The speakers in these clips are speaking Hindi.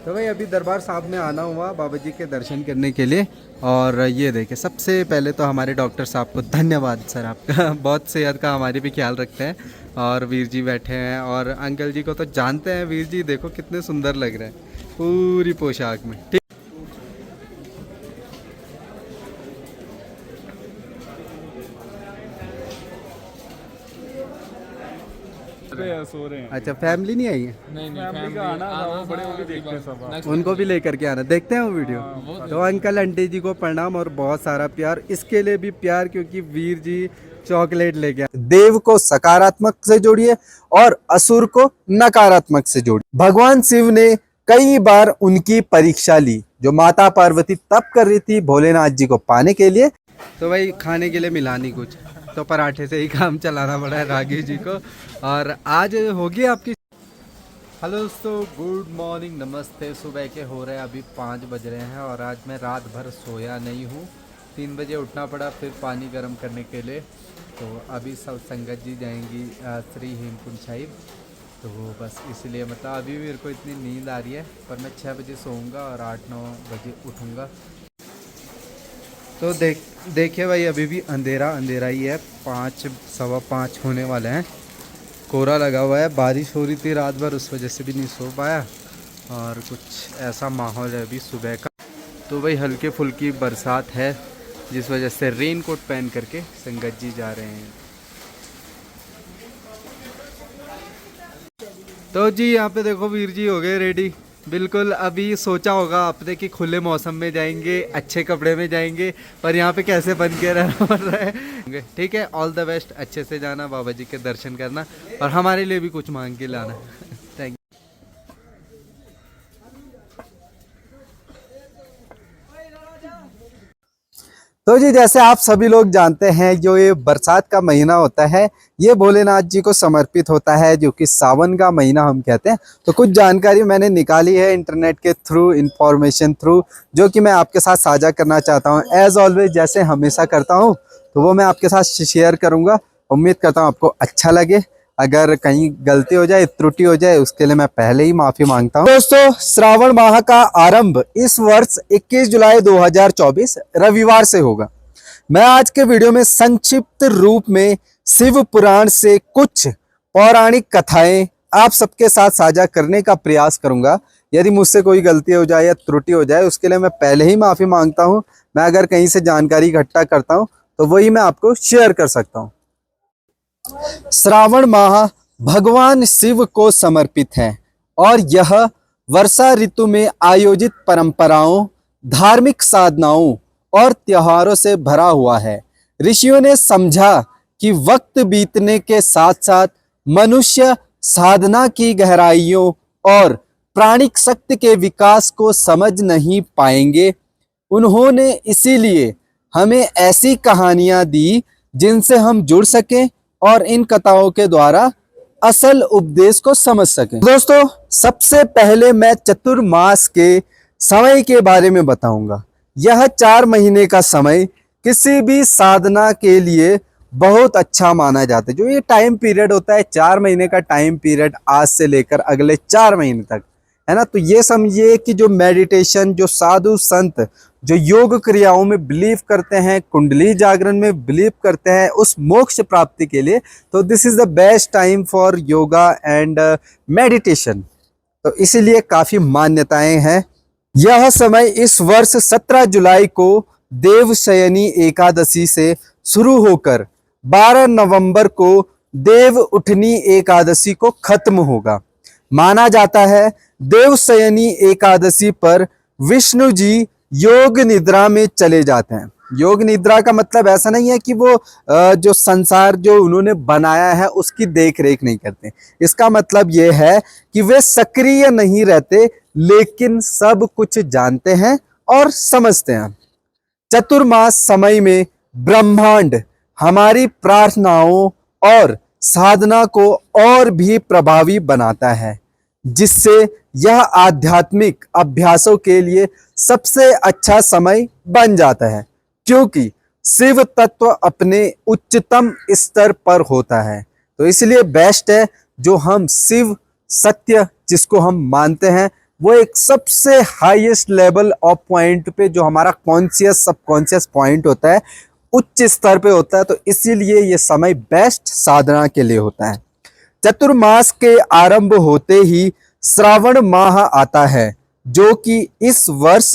तो भाई अभी दरबार साहब में आना हुआ बाबा जी के दर्शन करने के लिए। और ये देखे, सबसे पहले तो हमारे डॉक्टर साहब को धन्यवाद सर आपका बहुत सेहत का हमारी भी ख्याल रखते हैं। और वीर जी बैठे हैं और अंकल जी को तो जानते हैं। वीर जी देखो कितने सुंदर लग रहे हैं पूरी पोशाक में। ठीक, सो रहे हैं। अच्छा फैमिली नहीं आई है? नहीं नहीं फैमिली का आना था, वो बड़े होके देखते हैं सब। Next उनको भी लेकर के आना, देखते हैं वो वीडियो। तो अंकल आंटी जी को प्रणाम और बहुत सारा प्यार, इसके लिए भी प्यार क्योंकि वीर जी चॉकलेट लेके आए। देव को सकारात्मक से जोड़िए और असुर को नकारात्मक से जोड़िए। भगवान शिव ने कई बार उनकी परीक्षा ली, जो माता पार्वती तप कर रही थी भोलेनाथ जी को पाने के लिए। तो भाई खाने के लिए मिला नहीं कुछ, तो पराठे से ही काम चलाना पड़ा है रागी जी को। और आज होगी आपकी। हेलो दोस्तों, गुड मॉर्निंग, नमस्ते। सुबह के हो रहे हैं अभी 5 बज रहे हैं और आज मैं रात भर सोया नहीं हूँ। 3 बजे उठना पड़ा फिर पानी गर्म करने के लिए। तो अभी सब संगत जी जाएंगी श्री हेमकुंड साहिब। तो बस इसलिए मतलब अभी मेरे को इतनी नींद आ रही है, पर मैं 6 बजे सोऊंगा और 8-9 बजे उठूँगा। तो देखिए भाई अभी भी अंधेरा अंधेरा ही है, 5 सवा 5 होने वाले हैं। कोहरा लगा हुआ है, बारिश हो रही थी रात भर, उस वजह से भी नहीं सो पाया। और कुछ ऐसा माहौल है अभी सुबह का। तो भाई हल्के फुल्की बरसात है, जिस वजह से रेन कोट पहन करके संगत जी जा रहे हैं। तो जी यहाँ पे देखो वीर जी हो गए रेडी। बिल्कुल अभी सोचा होगा आपने कि खुले मौसम में जाएंगे, अच्छे कपड़े में जाएंगे, पर यहाँ पे कैसे बन के रहना पड़ रहा है। ठीक है, ऑल द बेस्ट, अच्छे से जाना, बाबा जी के दर्शन करना और हमारे लिए भी कुछ मांग के लाना। Thank you. तो जी जैसे आप सभी लोग जानते हैं, जो ये बरसात का महीना होता है ये भोलेनाथ जी को समर्पित होता है, जो कि सावन का महीना हम कहते हैं। तो कुछ जानकारी मैंने निकाली है इंटरनेट के थ्रू, इंफॉर्मेशन थ्रू, जो कि मैं आपके साथ साझा करना चाहता हूँ। एज ऑलवेज जैसे हमेशा करता हूँ, तो वो मैं आपके साथ शेयर करूँगा। उम्मीद करता हूँ आपको अच्छा लगे। अगर कहीं गलती हो जाए, त्रुटि हो जाए, उसके लिए मैं पहले ही माफी मांगता हूँ। दोस्तों, श्रावण माह का आरंभ इस वर्ष 21 जुलाई 2024 रविवार से होगा। मैं आज के वीडियो में संक्षिप्त रूप में शिव पुराण से कुछ पौराणिक कथाएं आप सबके साथ साझा करने का प्रयास करूंगा। यदि मुझसे कोई गलती हो जाए या त्रुटि हो जाए, उसके लिए मैं पहले ही माफी मांगता हूं। मैं अगर कहीं से जानकारी इकट्ठा करता हूं तो वही मैं आपको शेयर कर सकता हूं। श्रावण माह भगवान शिव को समर्पित है और यह वर्षा ऋतु में आयोजित परंपराओं, धार्मिक साधनाओं और त्योहारों से भरा हुआ है। ऋषियों ने समझा कि वक्त बीतने के साथ साथ मनुष्य साधना की गहराइयों और प्राणिक शक्ति के विकास को समझ नहीं पाएंगे। उन्होंने इसीलिए हमें ऐसी कहानियां दी जिनसे हम जुड़ सकें और इन कथाओं के द्वारा असल उपदेश को समझ सकें। दोस्तों, सबसे पहले मैं चतुर्मास के समय के बारे में बताऊंगा। यह 4 महीने का समय किसी भी साधना के लिए बहुत अच्छा माना जाता है। जो ये टाइम पीरियड होता है, 4 महीने का टाइम पीरियड, आज से लेकर अगले 4 महीने तक, है ना। तो ये समझिए कि जो मेडिटेशन, जो साधु संत जो योग क्रियाओं में बिलीव करते हैं, कुंडली जागरण में बिलीव करते हैं उस मोक्ष प्राप्ति के लिए, तो this is the best time for yoga and meditation. तो इसीलिए काफी मान्यताएं हैं। यह समय इस वर्ष 17 जुलाई को देवशयनी एकादशी से शुरू होकर 12 नवंबर को देव उठनी एकादशी को खत्म होगा। माना जाता है देवशयनी एकादशी पर विष्णु जी योग निद्रा में चले जाते हैं। योग निद्रा का मतलब ऐसा नहीं है कि वो जो संसार जो उन्होंने बनाया है उसकी देख रेख नहीं करते। इसका मतलब ये है कि वे सक्रिय नहीं रहते, लेकिन सब कुछ जानते हैं और समझते हैं। चतुर्मास समय में ब्रह्मांड हमारी प्रार्थनाओं और साधना को और भी प्रभावी बनाता है, जिससे यह आध्यात्मिक अभ्यासों के लिए सबसे अच्छा समय बन जाता है, क्योंकि शिव तत्व अपने उच्चतम स्तर पर होता है। तो इसलिए बेस्ट है जो हम शिव सत्य जिसको हम मानते हैं, वो एक सबसे हाईएस्ट लेवल ऑफ पॉइंट पे, जो हमारा कॉन्शियस सबकॉन्शियस पॉइंट होता है, उच्च स्तर पे होता है। तो इसीलिए ये समय बेस्ट साधना के लिए होता है। चतुर्मास के आरंभ होते ही श्रावण माह आता है, जो कि इस वर्ष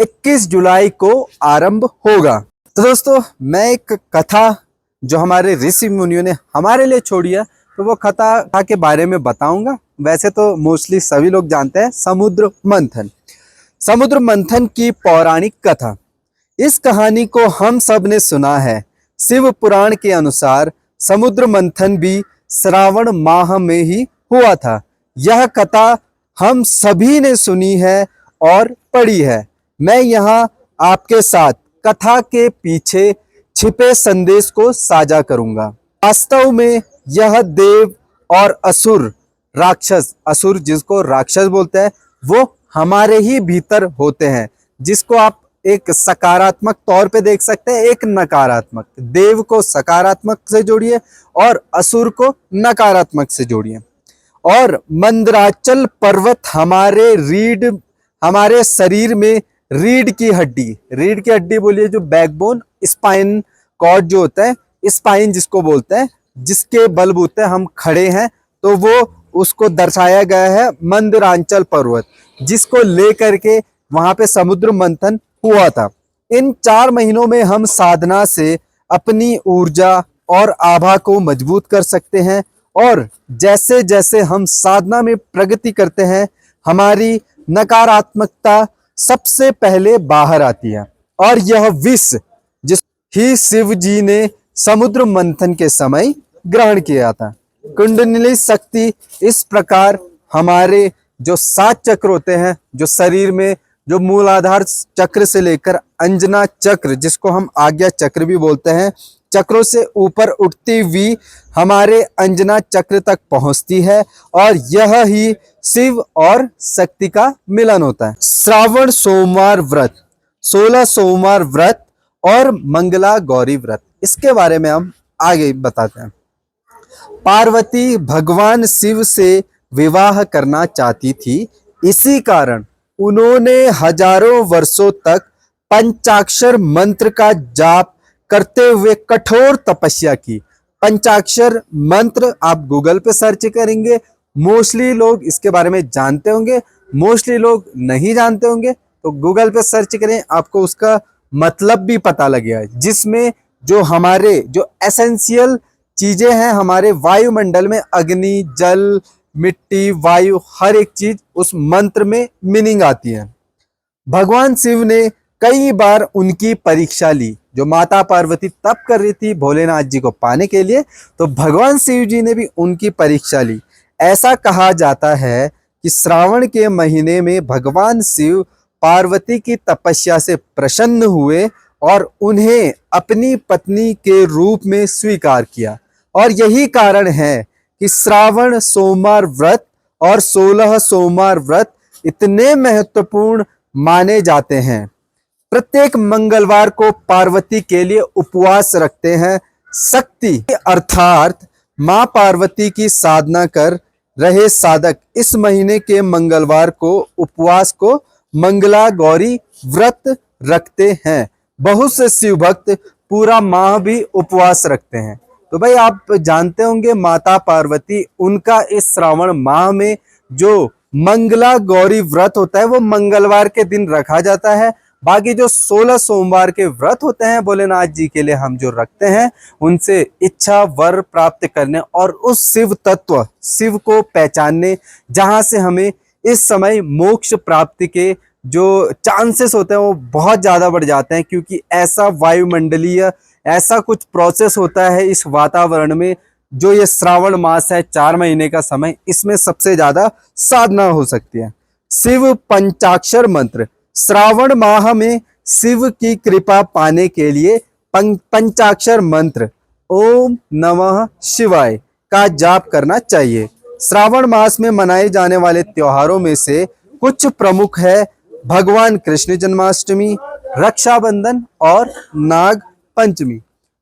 21 जुलाई को आरंभ होगा। तो दोस्तों, मैं एक कथा जो हमारे ऋषि मुनियों ने हमारे लिए छोड़ी है, तो वो कथा के बारे में बताऊंगा। वैसे तो मोस्टली सभी लोग जानते हैं, समुद्र मंथन। समुद्र मंथन की पौराणिक कथा। इस कहानी को हम सब ने सुना है। शिव पुराण के अनुसार समुद्र मंथन भी श्रावण माह में ही हुआ था। यह कथा हम सभी ने सुनी है और पढ़ी है। मैं यहाँ आपके साथ कथा के पीछे छिपे संदेश को साझा करूंगा। वास्तव में यह देव और असुर, राक्षस, असुर जिसको राक्षस बोलते हैं, वो हमारे ही भीतर होते हैं, जिसको आप एक सकारात्मक तौर पे देख सकते हैं, एक नकारात्मक। देव को सकारात्मक से जोड़िए और असुर को नकारात्मक से जोड़िए। और मंदराचल पर्वत हमारे शरीर में रीढ़ की हड्डी बोलिए, जो बैकबोन, स्पाइन कॉर्ड जो होता है, स्पाइन जिसको बोलते हैं, जिसके बलबूते हम खड़े हैं, तो वो उसको दर्शाया गया है मंदराचल पर्वत, जिसको लेकर के वहां पे समुद्र मंथन हुआ था। इन 4 महीनों में हम साधना से अपनी ऊर्जा और आभा को मजबूत कर सकते हैं, और जैसे जैसे हम साधना में प्रगति करते हैं, हमारी नकारात्मकता सबसे पहले बाहर आती है। और यह विष जिस ही शिव जी ने समुद्र मंथन के समय ग्रहण किया था। कुंडलिनी शक्ति इस प्रकार हमारे जो 7 चक्र होते हैं, जो शरीर में, जो मूलाधार चक्र से लेकर अंजना चक्र, जिसको हम आज्ञा चक्र भी बोलते हैं, चक्रों से ऊपर उठती हुई हमारे अंजना चक्र तक पहुंचती है, और यह ही शिव और शक्ति का मिलन होता है। श्रावण सोमवार व्रत, 16 सोमवार व्रत और मंगला गौरी व्रत, इसके बारे में हम आगे बताते हैं। पार्वती भगवान शिव से विवाह करना चाहती थी। इसी कारण उन्होंने हजारों वर्षों तक पंचाक्षर मंत्र का जाप करते हुए कठोर तपस्या की। पंचाक्षर मंत्र आप गूगल पे सर्च करेंगे, मोस्टली लोग इसके बारे में जानते होंगे, मोस्टली लोग नहीं जानते होंगे, तो गूगल पे सर्च करें, आपको उसका मतलब भी पता लगेगा। जिसमें जो हमारे जो एसेंशियल चीजें हैं हमारे वायुमंडल में, अग्नि, जल, मिट्टी, वायु, हर एक चीज उस मंत्र में मीनिंग आती है। भगवान शिव ने कई बार उनकी परीक्षा ली। जो माता पार्वती तप कर रही थी भोलेनाथ जी को पाने के लिए, तो भगवान शिव जी ने भी उनकी परीक्षा ली। ऐसा कहा जाता है कि श्रावण के महीने में भगवान शिव पार्वती की तपस्या से प्रसन्न हुए और उन्हें अपनी पत्नी के रूप में स्वीकार किया। और यही कारण है कि श्रावण सोमवार व्रत और 16 सोमवार व्रत इतने महत्वपूर्ण माने जाते हैं। प्रत्येक मंगलवार को पार्वती के लिए उपवास रखते हैं। शक्ति अर्थात मां पार्वती की साधना कर रहे साधक इस महीने के मंगलवार को उपवास को मंगला गौरी व्रत रखते हैं। बहुत से शिव भक्त पूरा माह भी उपवास रखते हैं। तो भाई आप जानते होंगे माता पार्वती, उनका इस श्रावण माह में जो मंगला गौरी व्रत होता है वो मंगलवार के दिन रखा जाता है। बाकी जो 16 सोमवार के व्रत होते हैं भोलेनाथ जी के लिए हम जो रखते हैं, उनसे इच्छा वर प्राप्त करने और उस शिव तत्व, शिव को पहचानने, जहां से हमें इस समय मोक्ष प्राप्ति के जो चांसेस होते हैं वो बहुत ज्यादा बढ़ जाते हैं। क्योंकि ऐसा वायुमंडलीय ऐसा कुछ प्रोसेस होता है इस वातावरण में, जो ये श्रावण मास है 4 महीने का समय, इसमें सबसे ज्यादा साधना हो सकती है। शिव पंचाक्षर मंत्र, श्रावण माह में शिव की कृपा पाने के लिए पंचाक्षर मंत्र ओम नमः शिवाय का जाप करना चाहिए। श्रावण मास में मनाए जाने वाले त्योहारों में से कुछ प्रमुख है भगवान कृष्ण जन्माष्टमी, रक्षाबंधन और नाग पंचमी।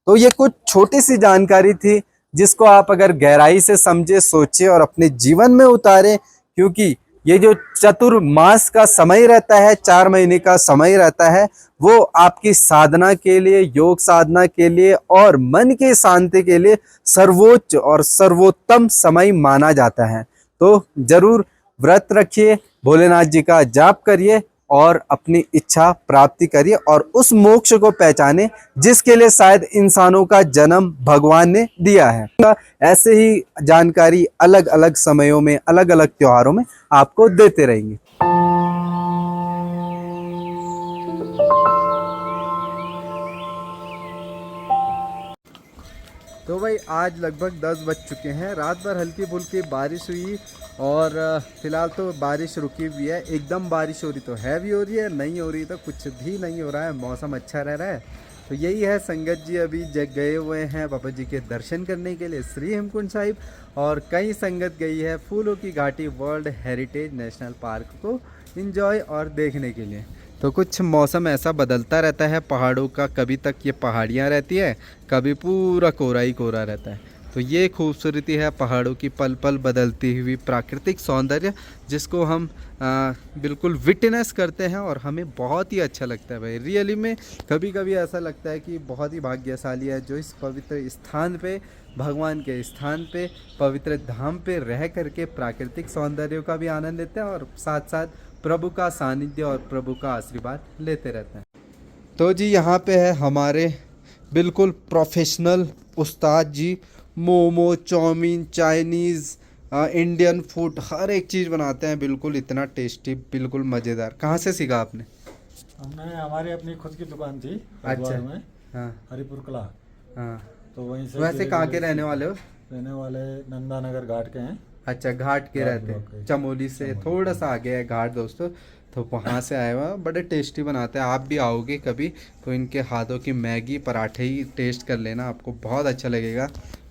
तो ये कुछ छोटी सी जानकारी थी जिसको आप अगर गहराई से समझे, सोचे और अपने जीवन में उतारे, क्योंकि ये जो चतुर्मास का समय रहता है, 4 महीने का समय रहता है, वो आपकी साधना के लिए, योग साधना के लिए और मन की शांति के लिए सर्वोच्च और सर्वोत्तम समय माना जाता है। तो जरूर व्रत रखिए, भोलेनाथ जी का जाप करिए और अपनी इच्छा प्राप्ति करिए और उस मोक्ष को पहचाने जिसके लिए शायद इंसानों का जन्म भगवान ने दिया है। ऐसे ही जानकारी अलग अलग समयों में, अलग अलग त्योहारों में आपको देते रहेंगे। तो भाई आज लगभग 10 बज चुके हैं। रात भर हल्की फुल्की बारिश हुई और फिलहाल तो बारिश रुकी हुई है। एकदम बारिश हो रही तो है भी हो रही है, नहीं हो रही तो कुछ भी नहीं हो रहा है, मौसम अच्छा रह रहा है। तो यही है, संगत जी अभी गए हुए हैं बाबा जी के दर्शन करने के लिए श्री हेमकुंड साहिब, और कई संगत गई है फूलों की घाटी वर्ल्ड हेरिटेज नेशनल पार्क को एंजॉय और देखने के लिए। तो कुछ मौसम ऐसा बदलता रहता है पहाड़ों का, कभी तक ये पहाड़ियाँ रहती है, कभी पूरा कोहरा ही कोहरा रहता है। तो ये खूबसूरती है पहाड़ों की, पल पल बदलती हुई प्राकृतिक सौंदर्य, जिसको हम बिल्कुल विटनेस करते हैं और हमें बहुत ही अच्छा लगता है भाई। रियली में कभी कभी ऐसा लगता है कि बहुत ही भाग्यशाली है जो इस पवित्र स्थान पे, भगवान के स्थान पे, पवित्र धाम पे रह करके प्राकृतिक सौंदर्य का भी आनंद लेते हैं और साथ साथ प्रभु का सानिध्य और प्रभु का आशीर्वाद लेते रहते हैं। तो जी यहाँ पे है हमारे बिल्कुल प्रोफेशनल उस्ताद जी, momo, chowmein, Chinese, Indian food, हर एक चीज़ बनाते हैं, बिल्कुल इतना टेस्टी, बिल्कुल मज़ेदार। कहाँ से सीखा आपने? हमने हमारी अपनी खुद की दुकान थी अच्छा। में, हाँ हरिपुर कला। हाँ। तो वहीं से वैसे कहाँ के रहने वाले हो? रहने वाले नंदानगर घाट के हैं। अच्छा, घाट के रहते हैं, चमोली से थोड़ा सा आगे है घाट दोस्तों। तो वहाँ से आए हुआ, बड़े टेस्टी बनाते हैं। आप भी आओगे कभी तो इनके हाथों की मैगी पराठे ही टेस्ट कर लेना, आपको बहुत अच्छा लगेगा।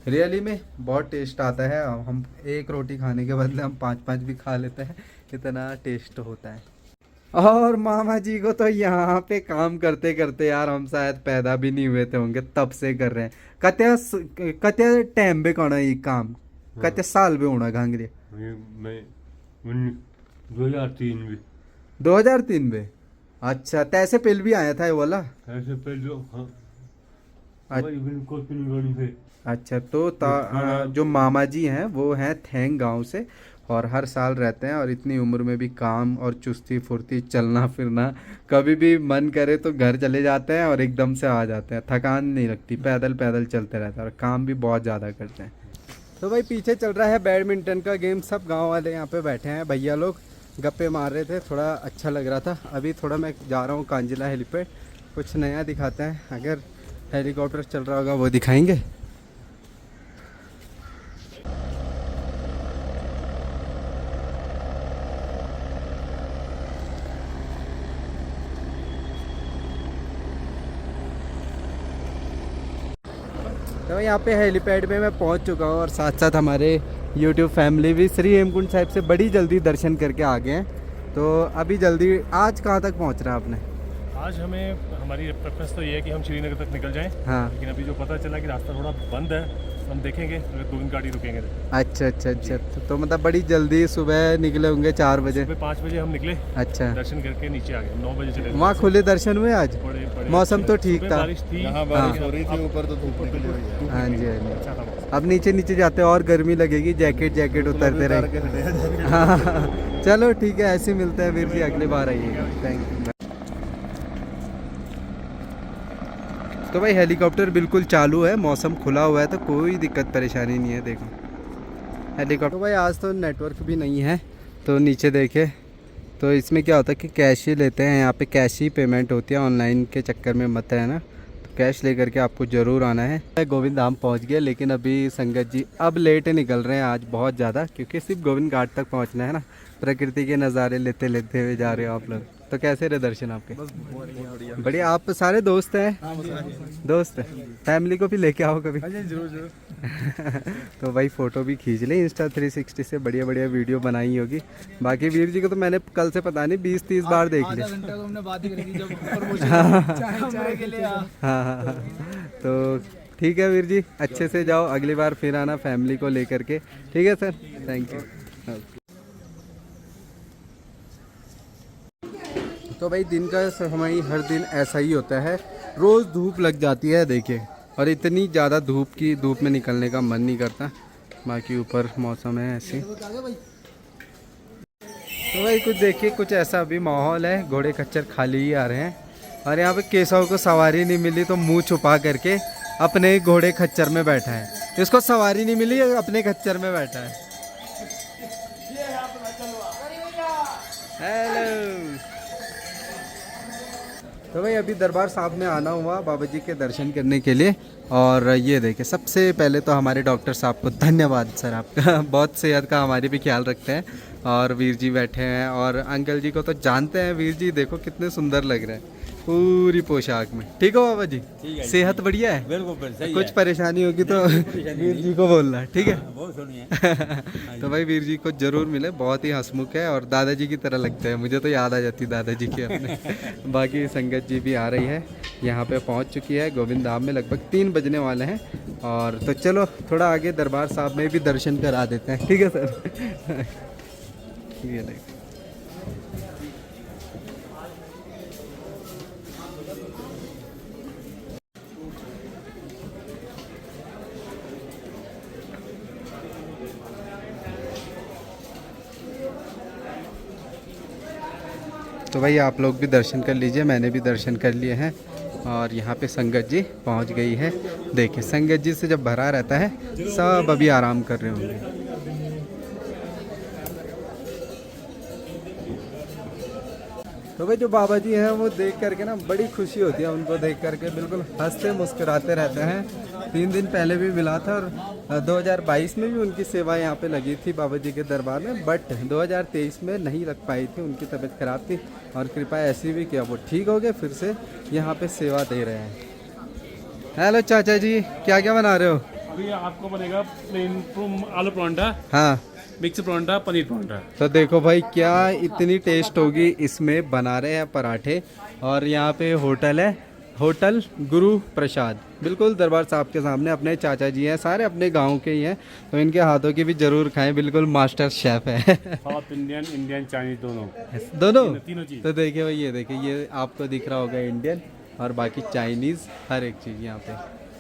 रियली में बहुत टेस्ट आता है। हम एक रोटी खाने के बदले हम 5-5 भी खा लेते हैं, इतना टेस्ट होता है। और मामा जी को तो यहाँ पे काम करते करते यार हम शायद पैदा भी नहीं हुए थे होंगे, तब से कर रहे हैं। कत्या टाइम पे करना ये काम, कत्या साल पे होना घांगरे? मैं 2003 में। 2003 में? अच्छा, तैसे पहले भी आया था ये वाला? ऐसे पहले हाँ। अच्छा, तो जो मामा जी हैं वो हैं थेंग गांव से और हर साल रहते हैं और इतनी उम्र में भी काम और चुस्ती फुर्ती, चलना फिरना, कभी भी मन करे तो घर चले जाते हैं और एकदम से आ जाते हैं, थकान नहीं लगती, पैदल पैदल चलते रहते हैं और काम भी बहुत ज़्यादा करते हैं। तो भाई पीछे चल रहा है बैडमिंटन का गेम, सब गाँव वाले यहाँ पे बैठे हैं, भैया लोग गप्पे मार रहे थे, थोड़ा अच्छा लग रहा था। अभी थोड़ा मैं जा रहा हूँ कांजिला हेलीपैड, कुछ नया दिखाते हैं, अगर हेलीकॉप्टर चल रहा होगा वो दिखाएंगे। तो यहाँ पे हेलीपैड में मैं पहुँच चुका हूँ और साथ साथ हमारे YouTube फैमिली भी श्री हेमकुंड साहिब से बड़ी जल्दी दर्शन करके आ गए हैं। तो अभी जल्दी, आज कहाँ तक पहुँच रहा है आपने? आज हमारी प्रेफरेंस तो ये है कि हम श्रीनगर तक निकल जाएं। हाँ। लेकिन अभी जो पता चला कि रास्ता थोड़ा बंद है, तो हम देखेंगे अगर 2 दिन गाड़ी रुकेंगे तो। अच्छा, तो मतलब बड़ी जल्दी सुबह निकले होंगे 4 बजे? सुबह 5 बजे हम निकले, अच्छा, दर्शन करके नीचे आ गए, 9 बजे चले गए। वहाँ खुले दर्शन हुए आज? बड़े मौसम तो ठीक सुबह था। बारिश थी, यहाँ बारिश हो रही थी, ऊपर तो धूप निकली हुई है। हाँ जी, हाँ जी। अच्छा था मौसम। अब नीचे जाते और गर्मी लगेगी, जैकेट उतरते रहे। हाँ चलो ठीक है, ऐसे मिलते हैं वीर जी, अगली बार आइएगा। Thank you. तो भाई हेलीकॉप्टर बिल्कुल चालू है, मौसम खुला हुआ है तो कोई दिक्कत परेशानी नहीं है। देखो हेलीकॉप्टर, तो भाई आज तो नेटवर्क भी नहीं है, तो नीचे देखे तो इसमें क्या होता है कि कैश ही लेते हैं, यहाँ पे कैश ही पेमेंट होती है, ऑनलाइन के चक्कर में मत रहना, तो कैश लेकर के आपको ज़रूर आना है। गोविंद धाम पहुँच गया, लेकिन अभी संगत जी अब लेट निकल रहे हैं आज बहुत ज़्यादा, क्योंकि सिर्फ गोविंद घाट तक पहुँचना है ना, प्रकृति के नज़ारे लेते लेते हुए जा रहे हो आप लोग। तो कैसे रहे दर्शन आपके? बढ़िया। आप सारे दोस्त हैं? दोस्त फैमिली को भी लेके आओ कभी। जरूर। तो भाई फ़ोटो भी खींच ले, इंस्टा 360 से बढ़िया वीडियो बनाई होगी। बाकी वीर जी को तो मैंने कल से पता नहीं 20-30 बार देख लिया। हाँ, तो ठीक है वीर जी, अच्छे से जाओ, अगली बार फिर आना फैमिली को लेकर के। ठीक है सर, थैंक यू। तो भाई दिन का समय हर दिन ऐसा ही होता है, रोज़ धूप लग जाती है देखिए, और इतनी ज़्यादा धूप में निकलने का मन नहीं करता। बाकी ऊपर मौसम है ऐसे। तो भाई कुछ देखिए, कुछ ऐसा अभी माहौल है, घोड़े खच्चर खाली ही आ रहे हैं। और यहाँ पे केशव को सवारी नहीं मिली तो मुंह छुपा करके अपने घोड़े खच्चर में बैठा है। इसको सवारी नहीं मिली, अपने खच्चर में बैठा है। हेलो। तो भाई अभी दरबार साहब में आना हुआ बाबा जी के दर्शन करने के लिए। और ये देखे, सबसे पहले तो हमारे डॉक्टर साहब को धन्यवाद सर आपका, बहुत सेहत का हमारी भी ख्याल रखते हैं। और वीर जी बैठे हैं, और अंकल जी को तो जानते हैं। वीर जी देखो कितने सुंदर लग रहे हैं पूरी पोशाक में। ठीक हो बाबा जी? सेहत बढ़िया है? बिल्कुल सही कुछ परेशानी होगी तो वीर जी को बोलना, ठीक है? बहुत सुनिए। तो भाई वीर जी को जरूर मिले, बहुत ही हंसमुख है और दादाजी की तरह लगते हैं। मुझे तो याद आ जाती दादाजी की अपने। बाकी संगत जी भी आ रही है, यहाँ पे पहुँच चुकी है गोविंद धाम में। लगभग 3 बजने वाले हैं। और तो चलो थोड़ा आगे दरबार साहब में भी दर्शन करा देते हैं, ठीक है सर? ये देख, तो भाई आप लोग भी दर्शन कर लीजिए, मैंने भी दर्शन कर लिए हैं। और यहाँ पे संगत जी पहुँच गई है। देखिए संगत जी से जब भरा रहता है, सब अभी आराम कर रहे होंगे। तो भाई जो बाबा जी हैं वो देख करके ना बड़ी खुशी होती है, उनको देख करके बिल्कुल हंसते मुस्कुराते रहते हैं। 3 दिन पहले भी मिला था, और 2022 में भी उनकी सेवा यहाँ पे लगी थी बाबा जी के दरबार में। बट 2023 में नहीं लग पाई थी, उनकी तबीयत खराब थी। और कृपा ऐसी भी किया, वो ठीक हो गए, फिर से यहाँ पे सेवा दे रहे हैं। हेलो चाचा जी, क्या क्या बना रहे हो? अभी आपको बनेगा प्लेन आलू परांठा, हाँ, मिक्स परांठा, पनीर परांठा। तो देखो भाई क्या इतनी टेस्ट होगी इसमें। बना रहे हैं पराठे। और यहाँ पे होटल है, होटल गुरु प्रसाद, बिल्कुल दरबार साहब के सामने। अपने चाचा जी हैं, सारे अपने गांव के ही हैं, तो इनके हाथों की भी जरूर खाएं, बिल्कुल मास्टर शेफ है। साउथ इंडियन, इंडियन, चाइनीज दोनों तीनों चीज़। तो देखिए भाई, ये देखिए, ये आपको दिख रहा होगा इंडियन, और बाकी चाइनीज़, हर एक चीज़ यहाँ पे।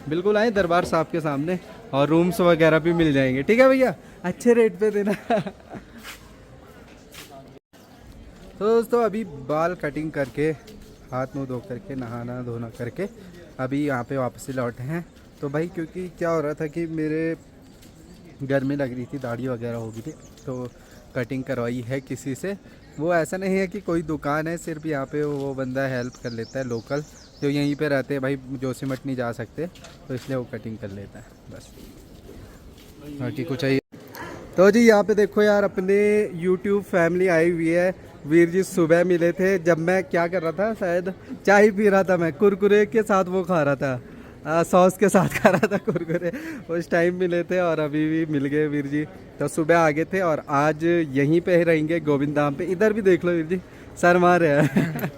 बिल्कुल आए दरबार साहब के सामने, और रूम्स वगैरह भी मिल जाएंगे, ठीक है भैया? अच्छे रेट पे देना। तो दोस्तों अभी बाल कटिंग करके, हाथ मुंह धो करके, नहाना धोना करके अभी यहाँ पे वापस लौटे हैं। तो भाई क्योंकि क्या हो रहा था कि मेरे गर्मी लग रही थी, दाढ़ी वगैरह हो गई थी, तो कटिंग करवाई है किसी से। वो ऐसा नहीं है कि कोई दुकान है, सिर्फ यहाँ पे वो बंदा हेल्प कर लेता है, लोकल जो यहीं पे रहते हैं। भाई जोशीमठ नहीं जा सकते, तो इसलिए वो कटिंग कर लेता है बस, बाकी कुछ चाहिए। तो जी यहाँ पे देखो यार, अपने YouTube फैमिली आई हुई है। वीर जी सुबह मिले थे, जब मैं क्या कर रहा था, शायद चाय पी रहा था मैं, कुरकुरे के साथ वो खा रहा था, सॉस के साथ खा रहा था कुरकुरे। उस टाइम मिले थे, और अभी भी मिल गए वीर जी। तो सुबह आ गए थे, और आज यहीं पे रहेंगे गोविंद धाम पे। इधर भी देख लो वीर जी, सर मार रहे हैं।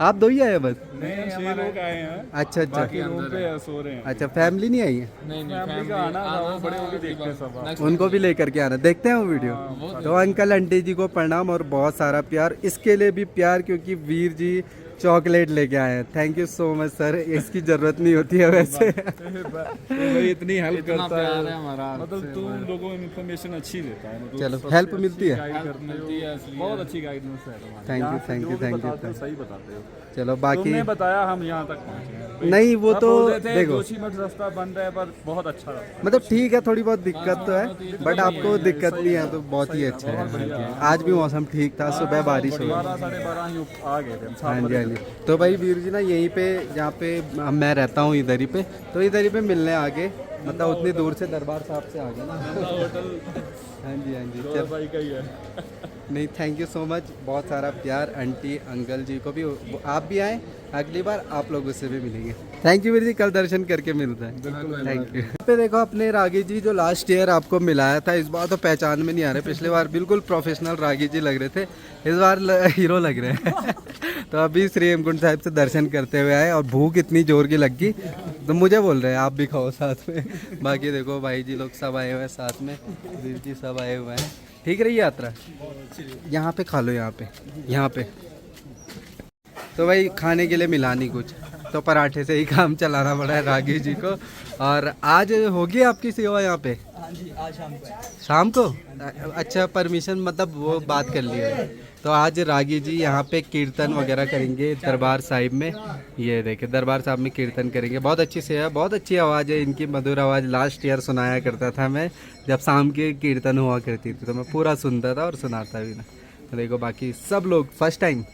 आप 2 ही आए बस? नहीं, 6 लोग आए हैं। अच्छा अच्छा, रूम पे सो रहे हैं। अच्छा, फैमिली नहीं आई है? फैमिली का आना था, वो बड़े होके देखते हैं सब। उनको भी लेकर के आना, देखते हैं वो वीडियो। तो अंकल आंटी जी को प्रणाम और बहुत सारा प्यार, इसके लिए भी प्यार क्योंकि वीर जी चॉकलेट लेके आए हैं। Thank you so much sir, इसकी जरूरत नहीं होती है वैसे। भाई इतनी हेल्प करता है हमारा, मतलब तुम लोगों को इन्फॉर्मेशन अच्छी देता है, मतलब चलो, सबसे हेल्प अच्छी मिलती है? गाइड करते हो, बहुत अच्छी गाइडेंस है तुम्हारी। थैंक यू यहाँ से थैंक जो यू भी थैंक बताते हो, यू। सही बताते हो। चलो बाकी तुमने बताया, हम यहाँ तक पहुँचे हैं। नहीं, वो सब तो बोल रहे थे, देखो, जोशीमठ रास्ता बंद है, पर बहुत अच्छा रास्ता। मतलब ठीक है, थोड़ी बहुत दिक्कत तो है, बट आपको दिक्कत नहीं है तो बहुत ही अच्छा है। आज भी मौसम ठीक था, सुबह बारिश हुई। 12 साढ़े 12 ही आ गए थे हम, 7 हाँ जी बजे। हाँ जी। तो भाई वीर जी ना यहीं पे, जहाँ पे मैं रहता हूँ इधर ही पे, तो इधर ही पे मिलने आगे, मतलब उतनी दूर से दरबार साहब से आगे ना। होटल हाँ जी हाँ जी, जोर भाई का ही है। नहीं, थैंक यू सो मच, बहुत सारा प्यार। आंटी अंकल जी को भी, आप भी आए, अगली बार आप लोगों से भी मिलेंगे। थैंक यू वीर जी, कल दर्शन करके मिलता है। Thank you. यहाँ पे देखो अपने रागी जी जो लास्ट ईयर आपको मिलाया था, इस बार तो पहचान में नहीं आ रहे। पिछले बार बिल्कुल प्रोफेशनल रागी जी लग रहे थे, इस बार हीरो लग रहे हैं। तो अभी श्री हेमकुंड साहिब से दर्शन करते हुए आए, और भूख इतनी जोर की लग गई, तो मुझे बोल रहे हैं आप भी खाओ साथ में। बाकी देखो भाई जी लोग सब आए हुए हैं साथ में, वीर जी सब आए हुए हैं। ठीक रही यात्रा? यहाँ पे खा लो, यहाँ पे तो भाई खाने के लिए मिला नहीं कुछ, तो पराठे से ही काम चलाना पड़ा है रागी जी को। और आज होगी आपकी सेवा यहाँ पे? हाँ जी, आज शाम को। शाम को? अच्छा, परमिशन मतलब वो बात कर लिया है। तो आज रागी जी यहाँ पे कीर्तन वगैरह करेंगे दरबार साहिब में। ये देखिए दरबार साहिब में कीर्तन करेंगे। बहुत अच्छी सेवा, बहुत अच्छी आवाज़ है इनकी, मधुर आवाज़। लास्ट ईयर सुनाया करता था मैं, जब शाम के कीर्तन हुआ करती थी तो मैं पूरा सुनता था और सुनाता भी ना। तो देखो बाकी सब लोग फर्स्ट टाइम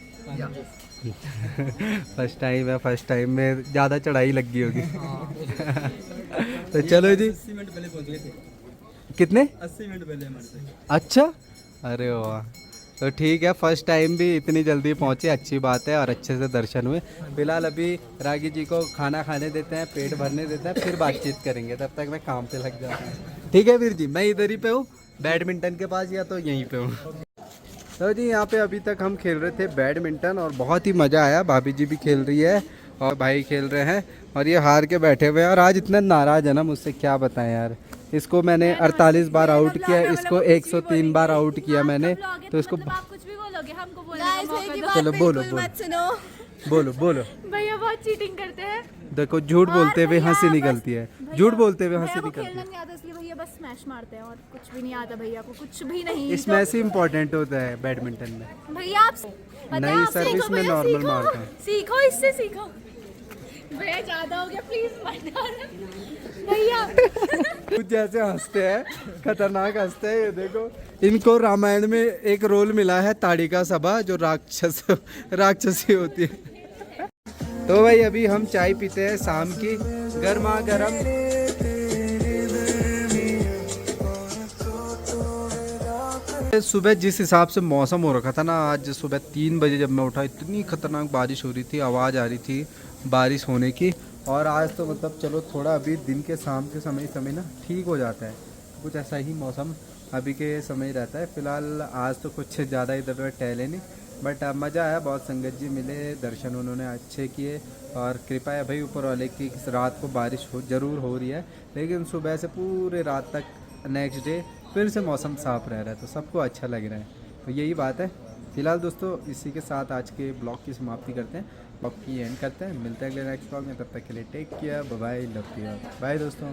फर्स्ट टाइम है, फर्स्ट टाइम में ज़्यादा चढ़ाई लग गई होगी। तो चलो जी, 80 मिनट पहले पहुँच गए थे। कितने? 80 मिनट पहले हमारे से। अच्छा, अरे वाह। तो ठीक है, फर्स्ट टाइम भी इतनी जल्दी पहुँचे, अच्छी बात है, और अच्छे से दर्शन हुए। फिलहाल अभी रागी जी को खाना खाने देते हैं, पेट भरने देते हैं, फिर बातचीत करेंगे। तब तक मैं काम पे लग जाता हूँ। ठीक है वीर जी, मैं इधर ही पे हूँ बैडमिंटन के पास, या तो यहीं पे हूँ। तो जी यहाँ पे अभी तक हम खेल रहे थे बैडमिंटन और बहुत ही मज़ा आया। भाभी जी भी खेल रही है और भाई खेल रहे हैं, और ये हार के बैठे हुए हैं। और आज इतना नाराज़ है ना मुझसे, क्या बताएं यार। इसको मैंने 48 बार आउट किया, इसको 103 बार आउट किया मैंने, तो इसको आप कुछ भी बोलोगे, हमको बोलने का मौका दो। चलो बोलो बोलो सुनो बोलो बोलो। भैया बहुत चीटिंग करते हैं। देखो झूठ बोलते हुए हंसी निकलती है, झूठ बोलते हुए हंसी भैया को निकलती खेलना है। नहीं आता, इसलिए भैया बस स्मैश मारते हैं और कुछ भी नहीं आता भैया को, कुछ भी नहीं। इसमें ऐसे इम्पोर्टेंट होता है बैडमिंटन में। भैया आप पता है, नहीं, आप सर्विस सीखो में भैया, नॉर्मल सीखो। मारता हूँ। सीखो, इससे सीखो। भैया ज्यादा हो गया, प्लीज मत डालो भैया। कुछ जैसे हंसते हैं, खतरनाक हंसते हैं। ये देखो, इनको रामायण में एक रोल मिला है ताड़िका सभा, जो राक्षसी होती है। तो भाई अभी हम चाय पीते हैं शाम की, गर्मा गर्म। सुबह जिस हिसाब से मौसम हो रखा था ना, आज सुबह 3 बजे जब मैं उठा, इतनी खतरनाक बारिश हो रही थी, आवाज़ आ रही थी बारिश होने की। और आज तो मतलब चलो थोड़ा अभी दिन के शाम के समय ना ठीक हो जाता है, कुछ ऐसा ही मौसम अभी के समय रहता है। फ़िलहाल आज तो कुछ ज़्यादा इधर उधर टहले नहीं, बट मज़ा आया। बहुत संगत जी मिले, दर्शन उन्होंने अच्छे किए, और कृपा है भाई ऊपर वाले की। रात को बारिश ज़रूर हो रही है, लेकिन सुबह से पूरे रात तक नेक्स्ट डे फिर से मौसम साफ़ रह रहा है, तो सबको अच्छा लग रहा है। तो यही बात है। फिलहाल दोस्तों इसी के साथ आज के ब्लॉग की समाप्ति करते हैं, ब्लॉग की एंड करते हैं। मिलते हैं अगले नेक्स्ट ब्लॉग में, तब तक के लिए take care, bye bye, love you, bye दोस्तों।